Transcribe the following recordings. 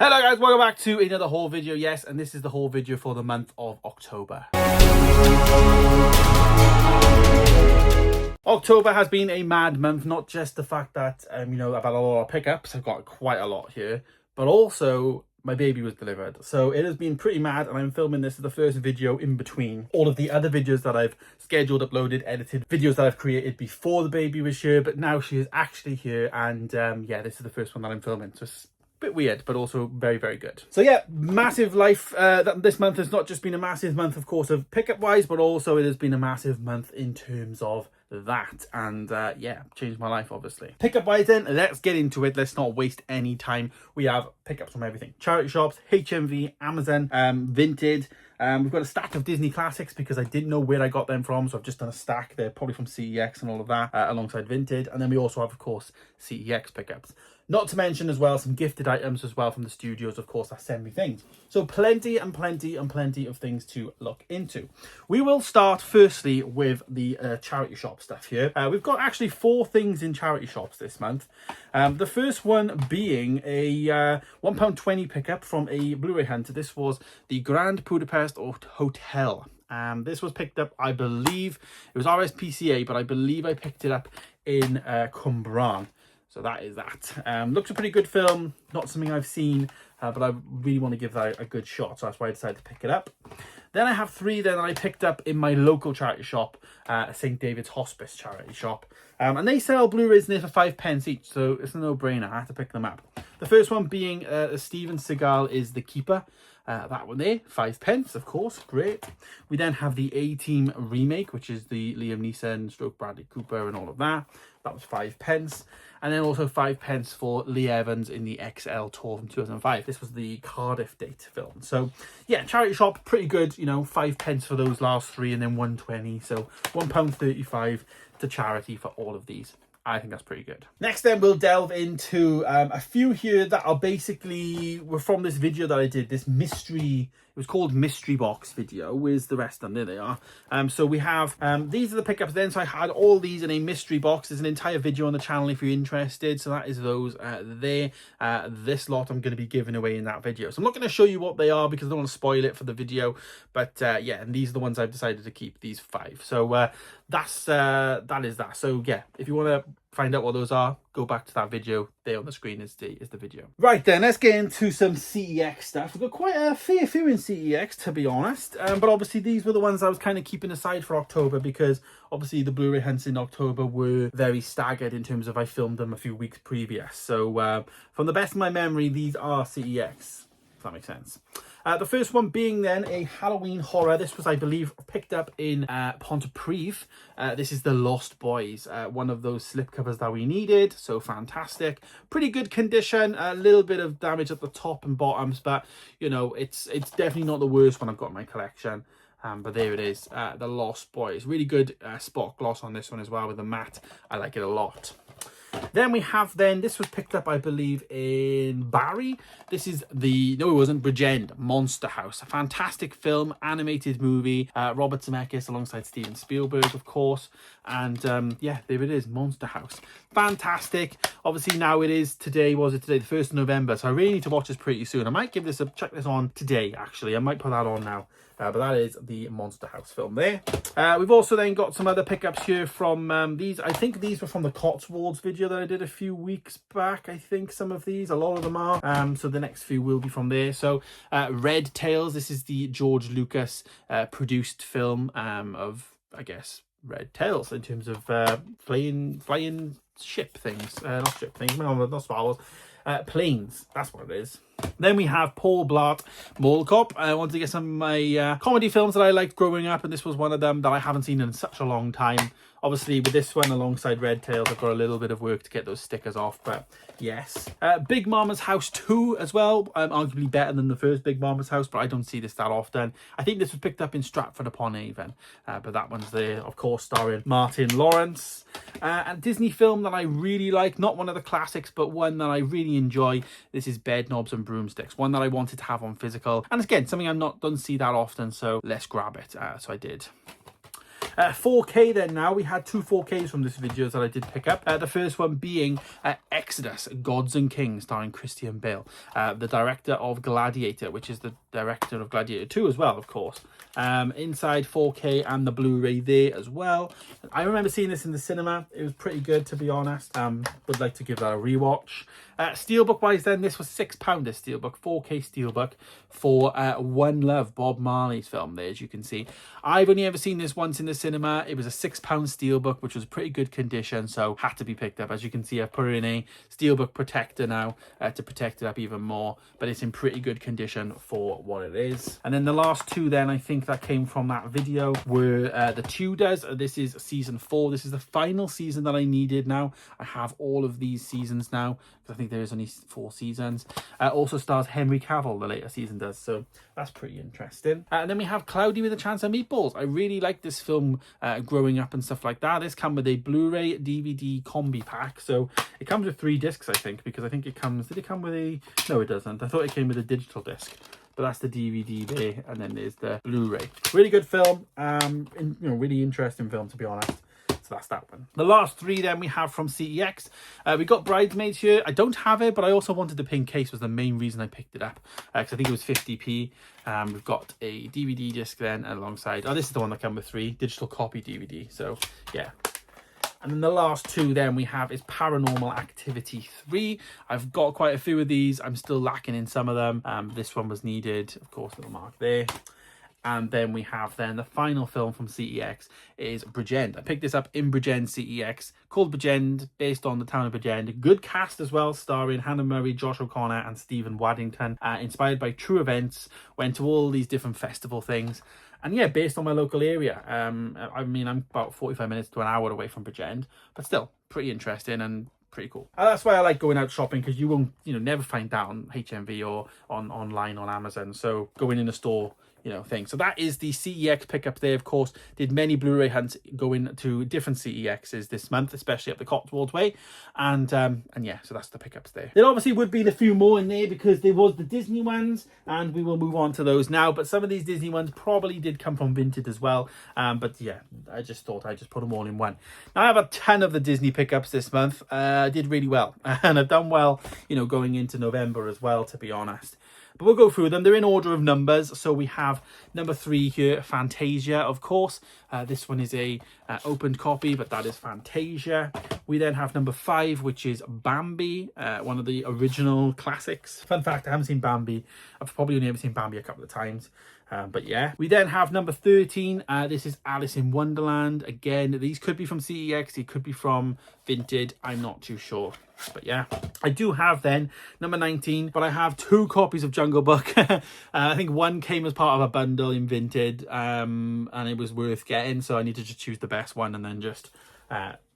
Hello guys, welcome back to another haul video. Yes, and this is the haul video for the month of October. October has been a mad month, not just the fact that I've had a lot of pickups. I've got quite a lot here, but also my baby was delivered. So it has been pretty mad, and I'm filming this as the first video in between all of the other videos that I've scheduled, uploaded, edited, videos that I've created before the baby was here, but now she is actually here, and yeah, this is the first one that I'm filming. So it's bit weird, but also very, very good. So yeah, massive life. This month has not just been a massive month, of course, of pickup wise, but also it has been a massive month in terms of that, and yeah, changed my life obviously. Pickup wise then, let's get into it. Let's not waste any time. We have pickups from everything: charity shops, HMV, Amazon, Vinted. We've got a stack of Disney classics because I didn't know where I got them from, so I've just done a stack. They're probably from CEX and all of that, alongside Vinted. And then we also have, of course, CEX pickups. Not to mention as well some gifted items as well from the studios, of course, that send me things. So plenty and plenty and plenty of things to look into. We will start firstly with the charity shop stuff here. We've got actually 4 things in charity shops this month. The first one being a £1.20 pickup from a Blu-ray hunter. This was the Grand Budapest Hotel. This was picked up, I believe, it was RSPCA, but I believe I picked it up in Cwmbran. So that is that. Looks a pretty good film. Not something I've seen, but I really want to give that a good shot. So that's why I decided to pick it up. Then I have 3 then that I picked up in my local charity shop, St. David's Hospice charity shop. And they sell Blu-rays in there for 5p each. So it's a no-brainer. I had to pick them up. The first one being Steven Seagal is The Keeper. That one there, 5p, of course, great. We then have the A-Team remake, which is the Liam Neeson, stroke Bradley Cooper and all of that. That was 5p. And then also 5p for Lee Evans in the XL tour from 2005. This was the Cardiff date film. So yeah, charity shop, pretty good, 5p for those last 3 and then £1.20. So £1.35 to charity for all of these. I think that's pretty good. Next then we'll delve into a few here that are basically were from this video that I did, this mystery, it was called Mystery Box video. Where's the rest of them? There they are. So we have, these are the pickups then. So I had all these in a mystery box. There's an entire video on the channel if you're interested. So that is those there. This lot I'm going to be giving away in that video. So I'm not going to show you what they are because I don't want to spoil it for the video. But yeah, and these are the ones I've decided to keep, these 5. So that is that. So yeah, if you want to find out what those are, go back to that video. There on the screen is the video. Right then, let's get into some CEX stuff. We've got quite a fair few in CEX, to be honest. But obviously these were the ones I was kind of keeping aside for October because obviously the Blu-ray hunts in October were very staggered in terms of I filmed them a few weeks previous. So from the best of my memory, these are CEX, if that makes sense. The first one being then a Halloween horror. This was, I believe, picked up in Pontypridd. This is The Lost Boys, one of those slipcovers that we needed. So fantastic. Pretty good condition. A little bit of damage at the top and bottoms, but, it's definitely not the worst one I've got in my collection. But there it is, The Lost Boys. Really good spot gloss on this one as well with the matte. I like it a lot. Then we have this was picked up, I believe, in Barry. This is no, it wasn't, Bridgend, Monster House. A fantastic film, animated movie. Robert Zemeckis alongside Steven Spielberg, of course. And yeah, there it is, Monster House. Fantastic. Obviously now it is today, the 1st of November. So I really need to watch this pretty soon. I might give this check this on today, actually. I might put that on now. But that is the Monster House film there. We've also then got some other pickups here from these. I think these were from the Cotswolds video that I did a few weeks back. I think some of these, a lot of them are. So the next few will be from there. So Red Tails, this is the George Lucas produced film of, I guess, Red Tails in terms of flying ship things. Not ship things, no, not swallows. Planes, that's what it is. Then we have Paul Blart Mall Cop. I wanted to get some of my comedy films that I liked growing up, and this was one of them that I haven't seen in such a long time. Obviously, with this one alongside Red Tails, I've got a little bit of work to get those stickers off, but yes. Big Mama's House 2 as well. Arguably better than the first Big Mama's House, but I don't see this that often. I think this was picked up in Stratford-upon-Avon, but that one's there, of course, starring Martin Lawrence. A Disney film that I really like, not one of the classics, but one that I really enjoy. This is Bedknobs and Broomsticks, one that I wanted to have on physical. And again, something don't see that often, so let's grab it. So I did. 4K then now. We had 2 4Ks from this video that I did pick up. The first one being Exodus, Gods and Kings, starring Christian Bale, the director of Gladiator, which is the director of Gladiator 2 as well, of course. Inside 4K and the Blu-ray there as well. I remember seeing this in the cinema. It was pretty good, to be honest. Would like to give that a rewatch. Steelbook wise then, this was £6, this Steelbook, 4K Steelbook for One Love, Bob Marley's film there, as you can see. I've only ever seen this once in the cinema. It was a £6 Steelbook, which was pretty good condition, so had to be picked up. As you can see, I've put it in a Steelbook protector now to protect it up even more, but it's in pretty good condition for what it is. And then the last 2 then, I think that came from that video, were the Tudors. This is season 4. This is the final season that I needed now. I have all of these seasons now, because I think there is only 4 seasons. Also stars Henry Cavill, the later season does, so that's pretty interesting. And then we have Cloudy with a Chance of Meatballs. I really liked this film growing up and stuff like that. This comes with a Blu-ray DVD combi pack, so it comes with 3 discs, I think, because I think it comes, did it come with a, no it doesn't, I thought it came with a digital disc. But that's the DVD there, and then there's the Blu-ray. Really good film, really interesting film, to be honest. So that's that one. The last 3 then we have from CEX. We got Bridesmaids here. I don't have it, but I also wanted the pink case, was the main reason I picked it up, because I think it was 50p. We've got a DVD disc then alongside. Oh, this is the one that came with 3 digital copy DVD. So yeah. And then the last 2 then we have is Paranormal Activity 3. I've got quite a few of these. I'm still lacking in some of them. This one was needed, of course, little mark there. And then we have then the final film from CEX is Bridgend. I picked this up in Bridgend CEX, called Bridgend, based on the town of Bridgend. Good cast as well, starring Hannah Murray, Josh O'Connor and Stephen Waddington. Inspired by true events, went to all these different festival things. And yeah, based on my local area. I mean, I'm about 45 minutes to an hour away from Bridgend, but still pretty interesting and pretty cool. That's why I like going out shopping, because you won't, never find that on HMV or online on Amazon. So going in a store, thing. So that is the CEX pickup there. Of course, did many Blu-ray hunts going to different CEXs this month, especially up the Cotswolds way. And yeah, so that's the pickups there. There obviously would be a few more in there, because there was the Disney ones, and we will move on to those now. But some of these Disney ones probably did come from Vinted as well. But yeah, I just thought I'd just put them all in one. Now I have a ton of the Disney pickups this month. I did really well, and I've done well, going into November as well, to be honest. But we'll go through them. They're in order of numbers. So we have number 3 here, Fantasia, of course. This one is a opened copy, but that is Fantasia. We then have number 5, which is Bambi, one of the original classics. Fun fact, I haven't seen Bambi. I've probably only ever seen Bambi a couple of times. But yeah, we then have number 13. This is Alice in Wonderland. Again, these could be from CEX, it could be from Vinted. I'm not too sure. But yeah, I do have then number 19, but I have 2 copies of Jungle Book. I think one came as part of a bundle in Vinted, and it was worth getting, so I need to just choose the best one and then just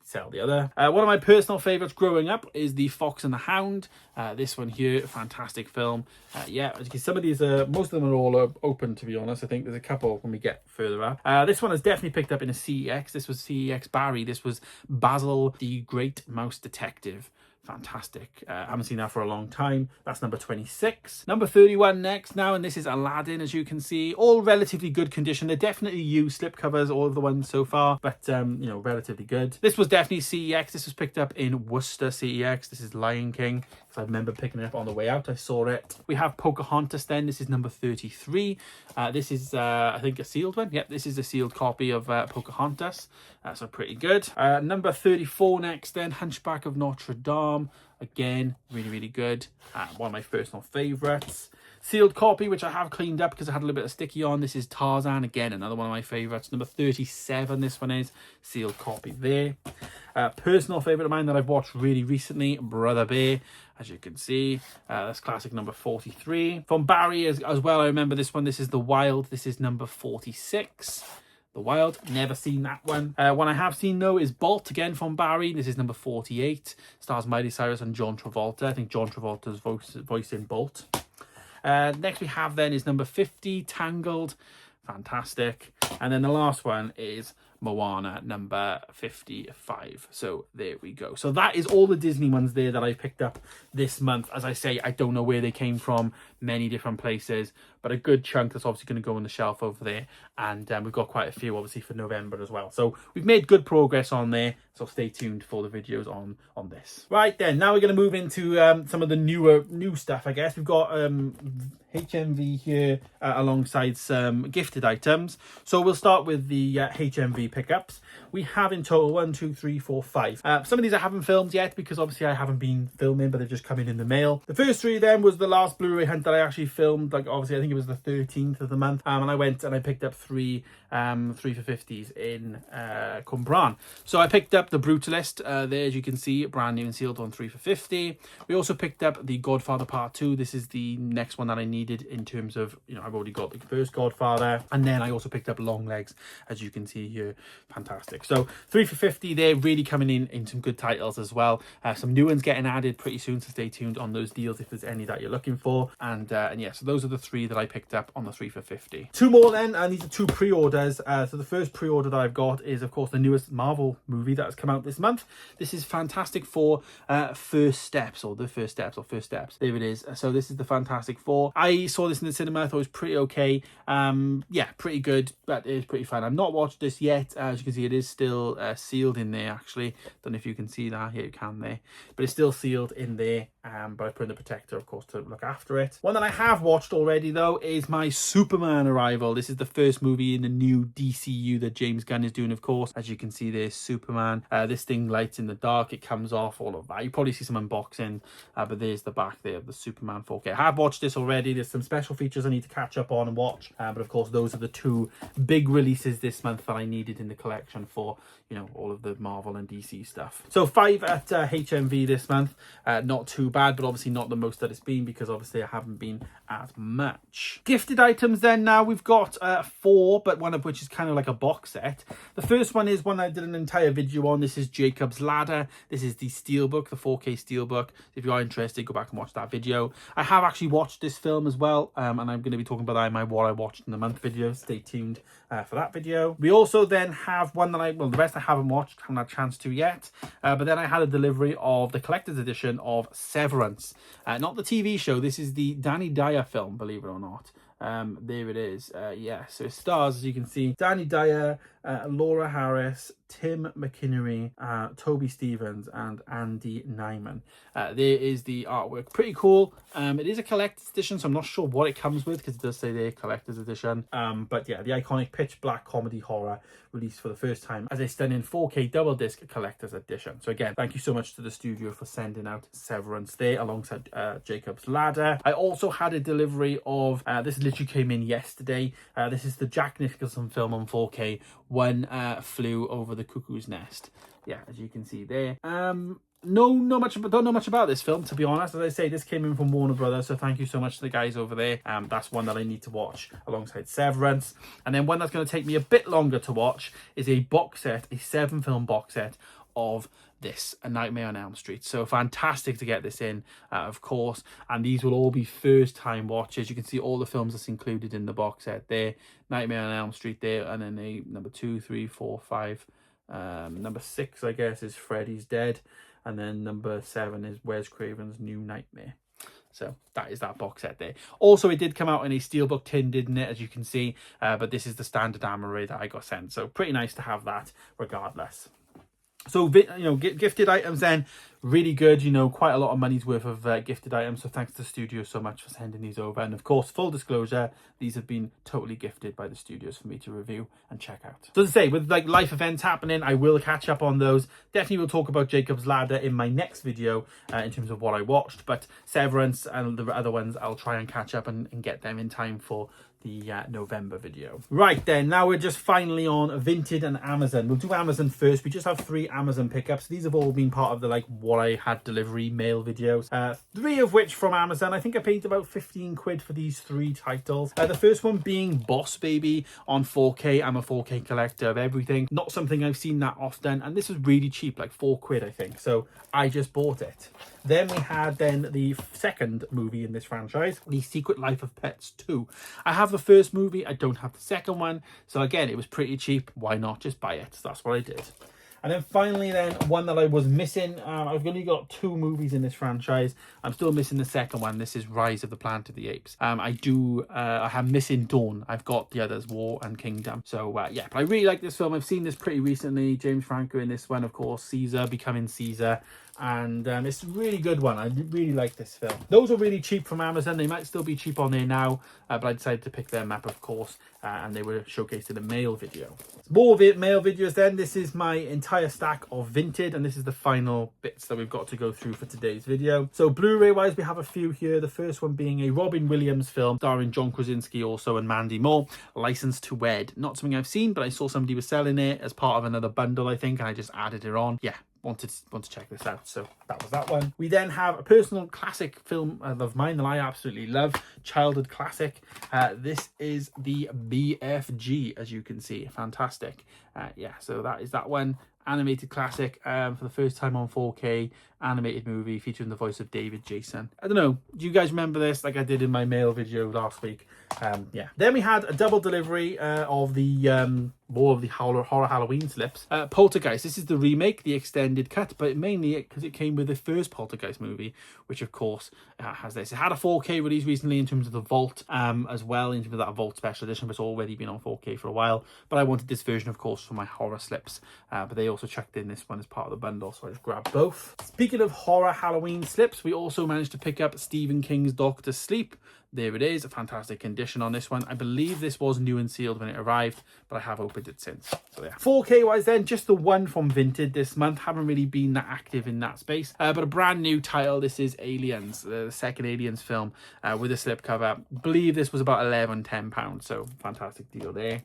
sell the other. One of my personal favorites growing up is The Fox and the Hound. This one here, fantastic film. Yeah, as you can see, some of these most of them are all open, to be honest. I think there's a couple when we get further up. This one is definitely picked up in a CEX. This was CEX Barry. This was Basil the Great Mouse Detective. Fantastic. I haven't seen that for a long time. That's number 26. Number 31 next now, and this is Aladdin, as you can see. All relatively good condition. They're definitely used slipcovers, all of the ones so far, but relatively good. This was definitely CEX. This was picked up in Worcester CEX. This is Lion King, because I remember picking it up on the way out. I saw it. We have Pocahontas then. This is number 33. This is, I think, a sealed one. Yep, this is a sealed copy of Pocahontas. So pretty good. Number 34 next then, Hunchback of Notre Dame. Again, really, really good. One of my personal favourites. Sealed copy, which I have cleaned up because I had a little bit of sticky on. This is Tarzan. Again, another one of my favourites. Number 37, this one is. Sealed copy there. Personal favourite of mine that I've watched really recently, Brother Bear. As you can see, that's classic number 43. From Barry as well, I remember this one. This is The Wild. This is number 46. The Wild, never seen that one. One I have seen though is Bolt, again from Barry. This is number 48. Stars Miley Cyrus and John Travolta. I think John Travolta's voicing Bolt. Next we have then is number 50, Tangled. Fantastic. And then the last one is Moana number 55. So there we go. So that is all the Disney ones there that I've picked up this month. As I say, I don't know where they came from, many different places, but a good chunk that's obviously going to go on the shelf over there. And we've got quite a few obviously for November as well. So we've made good progress on there. So stay tuned for the videos on this. Right then, now we're going to move into some of the new stuff, I guess. We've got HMV here alongside some gifted items. So we'll start with the HMV pickups. We have in total 1, 2, 3, 4, 5. Some of these I haven't filmed yet because obviously I haven't been filming, but they've just come in the mail. The first 3 of them was the last Blu-ray hunt that I actually filmed. Like obviously I think it was the 13th of the month, and I went and I picked up 3 for 50s in Cwmbran. So I picked up the Brutalist there, as you can see, brand new and sealed on 3 for 50. We also picked up the Godfather Part 2. This is the next one that I needed in terms of, you know, I've already got the first Godfather, and then I also picked up Long Legs, as you can see here. Fantastic. So 3 for 50, they're really coming in some good titles as well. Some new ones getting added pretty soon, so stay tuned on those deals if there's any that you're looking for. And yeah, so those are the 3 that I picked up on the 3 for 50. 2 more then, and these are 2 pre-orders. So the first pre-order that I've got is of course the newest Marvel movie that has come out this month. This is Fantastic Four First Steps, or the First Steps, or First Steps. There it is. So this is the Fantastic Four. I saw this in the cinema. I thought it was pretty okay. Yeah, pretty good, but it is pretty fun. I've not watched this yet. As you can see, it is still sealed in there, actually. Don't know if you can see that. Here you can there. But it's still sealed in there. But I put in the protector, of course, to look after it. One that I have watched already, though, is my Superman arrival. This is the first movie in the new DCU that James Gunn is doing, of course. As you can see, there's Superman. This thing lights in the dark. It comes off, all of that. You probably see some unboxing, but there's the back there of the Superman 4K. I have watched this already. There's some special features I need to catch up on and watch. But of course, those are the 2 big releases this month that I needed in the collection for, you know, all of the Marvel and DC stuff. So 5 at HMV this month. Not too bad, but obviously not the most that it's been because obviously I haven't been as much. Gifted items then, now we've got 4, but one of which is kind of like a box set. The first one is one I did an entire video on. This is Jacob's Ladder. This is the Steelbook, the 4K Steelbook. If you are interested, go back and watch that video. I have actually watched this film as well, and I'm going to be talking about that in my What I Watched in the Month video. Stay tuned for that video. We also then have one that the rest I haven't watched, haven't had a chance to yet, but then I had a delivery of the collector's edition of Severance. Not the TV show, this is the Danny Dyer film, believe it or not. There it is. Yeah, so it stars, as you can see, Danny Dyer, Laura Harris, Tim McInnery, Toby Stevens, and Andy Nyman. There is the artwork. Pretty cool. It is a collector's edition, so I'm not sure what it comes with because it does say there collector's edition. But yeah, the iconic pitch black comedy horror released for the first time as a stunning 4K double disc collector's edition. So again, thank you so much to the studio for sending out Severance there alongside Jacob's Ladder. I also had a delivery of this literally came in yesterday. This is the Jack Nicholson film on 4K, One Flew Over the Cuckoo's Nest. Yeah, as you can see there. Don't know much about this film, to be honest. As I say, this came in from Warner Brothers, so thank you so much to the guys over there. That's one that I need to watch alongside Severance. And then one that's going to take me a bit longer to watch is a box set, a 7-film box set of this, A Nightmare on Elm Street. So fantastic to get this in, of course, and these will all be first time watches. You can see all the films that's included in the box set there. Nightmare on Elm Street there, and then a number 2, 3, 4, 5, number 6 I guess is Freddy's Dead, and then number 7 is Wes Craven's New Nightmare. So that is that box set there. Also, it did come out in a steelbook tin, didn't it, as you can see, but this is the standard armory that I got sent, so pretty nice to have that regardless. So, you know, gifted items then, really good, you know, quite a lot of money's worth of gifted items. So thanks to the studio so much for sending these over. And of course, full disclosure, these have been totally gifted by the studios for me to review and check out. So as I say, with like life events happening, I will catch up on those. Definitely will talk about Jacob's Ladder in my next video in terms of what I watched. But Severance and the other ones, I'll try and catch up and get them in time for the November video. Right then, now we're just finally on Vinted and Amazon. We'll do Amazon first. We just have 3 Amazon pickups. These have all been part of the like what I had delivery mail videos. 3 of which from Amazon. I think I paid about 15 quid for these 3 titles. The first one being Boss Baby on 4K. I'm a 4K collector of everything. Not something I've seen that often, and this was really cheap, like 4 quid I think, so I just bought it. Then we had the second movie in this franchise, The Secret Life of Pets 2. I have the first movie, I don't have the second one, so again, it was pretty cheap. Why not just buy it? So that's what I did. And then finally one that I was missing. I've only got 2 movies in this franchise. I'm still missing the second one. This is Rise of the Planet of the Apes. I have missing Dawn. I've got the others, War and Kingdom. So yeah, but I really like this film. I've seen this pretty recently. James Franco in this one, of course, Caesar becoming Caesar. And it's a really good one. I really like this film. Those are really cheap from Amazon. They might still be cheap on there now, but I decided to pick them up, of course, and they were showcased in a mail video. More mail videos then. This is my entire stack of Vinted, and this is the final bits that we've got to go through for today's video. So Blu-ray wise, we have a few here. The first one being a Robin Williams film starring John Krasinski also and Mandy Moore, License to Wed. Not something I've seen, but I saw somebody was selling it as part of another bundle, I think, and I just added it on. Yeah. Want to check this out, so that was that one. We then have a personal classic film of mine that I absolutely love, childhood classic. This is the BFG, as you can see. Fantastic. Yeah, so that is that one. Animated classic, for the first time on 4K, animated movie featuring the voice of David Jason. I don't know, do you guys remember this like I did in my mail video last week? Yeah. Then we had a double delivery of the more of the horror Halloween slips. Poltergeist, this is the remake, the extended cut, but mainly because it came with the first Poltergeist movie, which of course has this. It had a 4K release recently in terms of the Vault as well, in terms of that Vault special edition, but it's already been on 4K for a while. But I wanted this version, of course, for my horror slips, but they also chucked in this one as part of the bundle, so I just grabbed both. Speaking of horror Halloween slips, we also managed to pick up Stephen King's Doctor Sleep. There it is, a fantastic condition on this one. I believe this was new and sealed when it arrived, but I have opened it since. So yeah. 4K wise then, just the one from Vinted this month. Haven't really been that active in that space. But a brand new title. This is Aliens, the second Aliens film with a slipcover. I believe this was about £11-10, so fantastic deal there.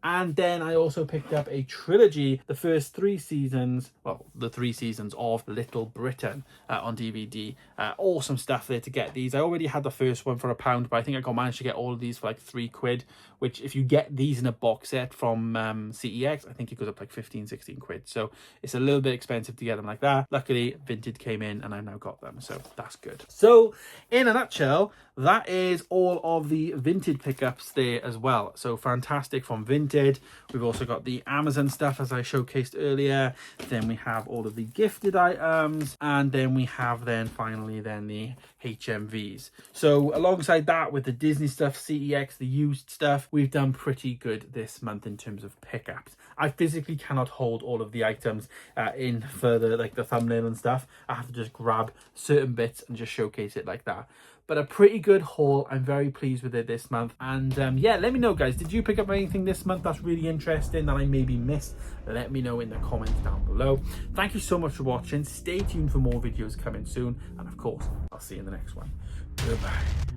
And then I also picked up a trilogy, the first 3 seasons, well, the 3 seasons of Little Britain on DVD. Awesome stuff there to get these. I already had the first one for £1, but I think I managed to get all of these for like 3 quid, which if you get these in a box set from CEX, I think it goes up like 15-16 quid. So it's a little bit expensive to get them like that. Luckily, Vinted came in and I now got them, so that's good. So in a nutshell, that is all of the Vinted pickups there as well. So fantastic from Vinted. We've also got the Amazon stuff, as I showcased earlier. Then we have all of the gifted items, and then we have finally the HMVs. So alongside that, with the Disney stuff, CEX, the used stuff, we've done pretty good this month in terms of pickups. I physically cannot hold all of the items in for the thumbnail and stuff. I have to just grab certain bits and just showcase it like that. But a pretty good haul. I'm very pleased with it this month. And yeah, let me know, guys. Did you pick up anything this month that's really interesting that I maybe missed? Let me know in the comments down below. Thank you so much for watching. Stay tuned for more videos coming soon. And of course, I'll see you in the next one. Goodbye.